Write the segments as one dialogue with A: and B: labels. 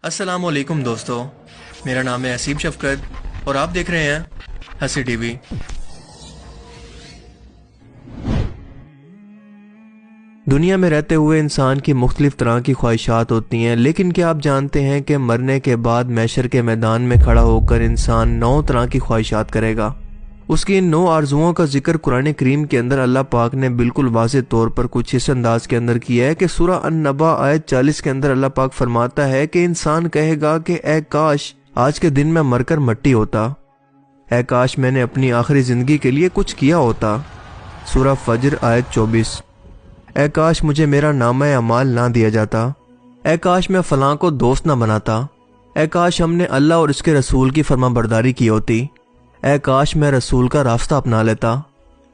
A: अस्सलाम वालेकुम दोस्तों, मेरा नाम है हसीब शफकत और आप देख रहे हैं हसी टीवी। दुनिया में रहते हुए इंसान की मुख्तलिफ तरह की ख्वाहिशात होती हैं, लेकिन क्या आप जानते हैं कि मरने के बाद मैशर के मैदान में खड़ा होकर इंसान 9 तरह की ख्वाहिशात करेगा। उसकी इन 9 आरजुओं का जिक्र कुरान करीम के अंदर अल्लाह पाक ने बिल्कुल वाज़ेह तौर पर कुछ इस अंदाज के अंदर किया है कि सूरह अन-नबा आयत 40 के अंदर अल्लाह पाक फरमाता है कि इंसान कहेगा कि ऐ काश आज के दिन में मरकर मट्टी होता, ऐ काश मैंने अपनी आखिरी जिंदगी के लिए कुछ किया होता। सूरह फज्र आयत 24। ऐ काश मुझे मेरा नामा अमाल ना दिया जाता, ऐ काश मैं फलां को दोस्त ना बनाता, ऐ काश हमने अल्लाह और इसके रसूल की फरमाबरदारी की होती, ऐ काश मैं रसूल का रास्ता अपना लेता,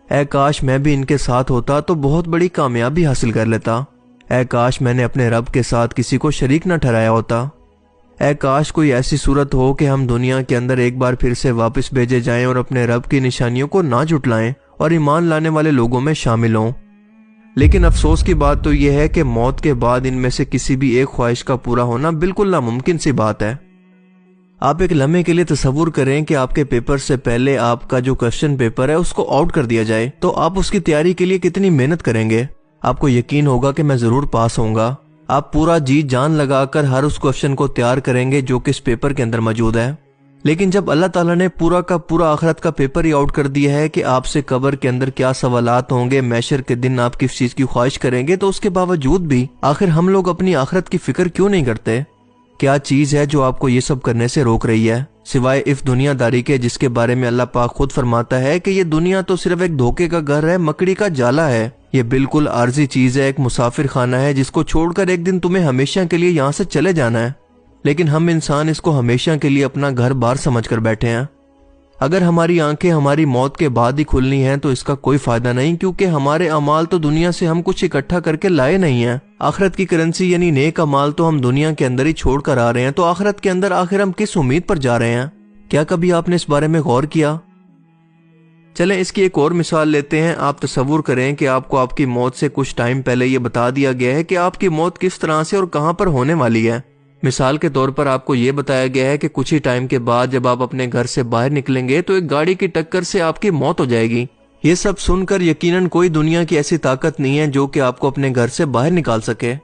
A: ऐ काश मैं भी इनके साथ होता तो बहुत बड़ी कामयाबी हासिल कर लेता, ऐ काश मैंने अपने रब के साथ किसी को शरीक न ठहराया होता, ऐ काश कोई ऐसी सूरत हो कि हम दुनिया के अंदर एक बार फिर से वापस भेजे जाएं और अपने रब की निशानियों को ना जुटलाएं और ईमान लाने वाले लोगों में शामिल हों। लेकिन अफसोस की बात तो यह है कि मौत के बाद इनमें से किसी भी एक ख्वाहिश का पूरा होना बिल्कुल नामुमकिन सी बात है। आप एक लम्हे के लिए तसव्वुर करें कि आपके पेपर से पहले आपका जो क्वेश्चन पेपर है उसको आउट कर दिया जाए, तो आप उसकी तैयारी के लिए कितनी मेहनत करेंगे। आपको यकीन होगा कि मैं जरूर पास होऊंगा। आप पूरा जी जान लगाकर हर उस क्वेश्चन को तैयार करेंगे जो कि इस पेपर के अंदर मौजूद है। लेकिन जब अल्लाह ताला ने पूरा का पूरा आखिरत का पेपर ही आउट कर दिया है कि आपसे कब्र के अंदर क्या सवालात होंगे, मैशर के दिन आप किस चीज की ख्वाहिश करेंगे, तो उसके बावजूद भी आखिर हम लोग अपनी आखिरत की फिक्र क्यों नहीं करते। क्या चीज है जो आपको ये सब करने से रोक रही है, सिवाय इस दुनियादारी के जिसके बारे में अल्लाह पाक खुद फरमाता है कि ये दुनिया तो सिर्फ एक धोखे का घर है, मकड़ी का जाला है। ये बिल्कुल आर्जी चीज है, एक मुसाफिर खाना है जिसको छोड़कर एक दिन तुम्हें हमेशा के लिए यहाँ से चले जाना है। लेकिन हम इंसान इसको हमेशा के लिए अपना घर बार समझ कर बैठे हैं। अगर हमारी आंखें हमारी मौत के बाद ही खुलनी हैं तो इसका कोई फायदा नहीं, क्योंकि हमारे अमाल तो दुनिया से हम कुछ इकट्ठा करके लाए नहीं हैं। आखिरत की करेंसी यानी नेक अमाल तो हम दुनिया के अंदर ही छोड़ कर आ रहे हैं, तो आखिरत के अंदर आखिर हम किस उम्मीद पर जा रहे हैं। क्या कभी आपने इस बारे में गौर किया? चलें इसकी एक और मिसाल लेते हैं। आप तसव्वुर करें कि आपको आपकी मौत से कुछ टाइम पहले ये बता दिया गया है कि आपकी मौत किस तरह से और कहां पर होने वाली है। मिसाल के तौर पर आपको ये बताया गया है कि कुछ ही टाइम के बाद जब आप अपने घर से बाहर निकलेंगे तो एक गाड़ी की टक्कर से आपकी मौत हो जाएगी। ये सब सुनकर यकीनन कोई दुनिया की ऐसी ताकत नहीं है जो कि आपको अपने घर से बाहर निकाल सके।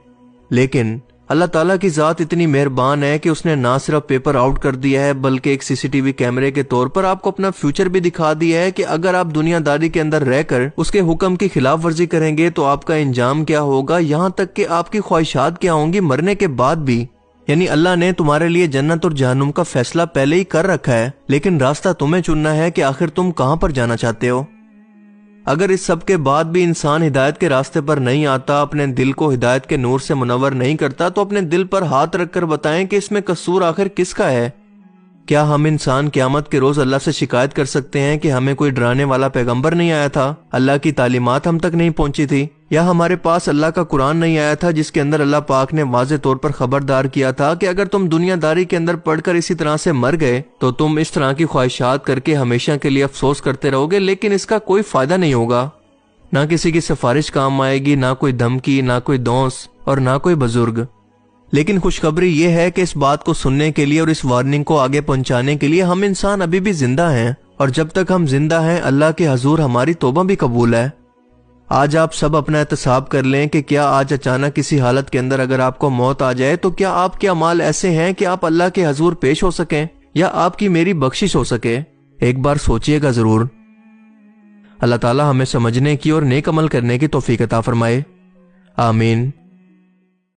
A: लेकिन अल्लाह ताला की जात इतनी मेहरबान है कि उसने ना सिर्फ पेपर आउट कर दिया है बल्कि एक सीसीटीवी कैमरे के तौर पर आपको अपना फ्यूचर भी दिखा दिया है कि अगर आप दुनियादारी के अंदर रहकर उसके हुक्म की खिलाफ वर्जी करेंगे तो आपका इंजाम क्या होगा, यहाँ तक कि आपकी ख्वाहिशात क्या होंगी मरने के बाद भी। यानी अल्लाह ने तुम्हारे लिए जन्नत और जहन्नुम का फैसला पहले ही कर रखा है, लेकिन रास्ता तुम्हें चुनना है कि आखिर तुम कहां पर जाना चाहते हो। अगर इस सब के बाद भी इंसान हिदायत के रास्ते पर नहीं आता, अपने दिल को हिदायत के नूर से मुनव्वर नहीं करता, तो अपने दिल पर हाथ रखकर बताएं कि इसमें कसूर आखिर किसका है। क्या हम इंसान क़यामत के रोज अल्लाह से शिकायत कर सकते हैं कि हमें कोई डराने वाला पैगंबर नहीं आया था, अल्लाह की तालीमात हम तक नहीं पहुंची थी, या हमारे पास अल्लाह का कुरान नहीं आया था जिसके अंदर अल्लाह पाक ने वाज़ेह तौर पर खबरदार किया था कि अगर तुम दुनियादारी के अंदर पढ़कर इसी तरह से मर गए तो तुम इस तरह की ख्वाहिशात करके हमेशा के लिए अफसोस करते रहोगे, लेकिन इसका कोई फायदा नहीं होगा। ना किसी की सिफारिश काम आएगी, ना कोई धमकी, ना कोई दोस्त और ना कोई बुजुर्ग। लेकिन खुशखबरी ये है कि इस बात को सुनने के लिए और इस वार्निंग को आगे पहुंचाने के लिए हम इंसान अभी भी जिंदा हैं, और जब तक हम जिंदा हैं अल्लाह के हजूर हमारी तौबा भी कबूल है। आज आप सब अपना एहतसाब कर लें कि क्या आज अचानक किसी हालत के अंदर अगर आपको मौत आ जाए तो क्या आपके अमाल ऐसे हैं कि आप अल्लाह के हजूर पेश हो सकें या आपकी मेरी बख्शिश हो सके। एक बार सोचिएगा जरूर। अल्लाह ताला हमें समझने की और नेक अमल करने की तौफीक अता फरमाए। आमीन।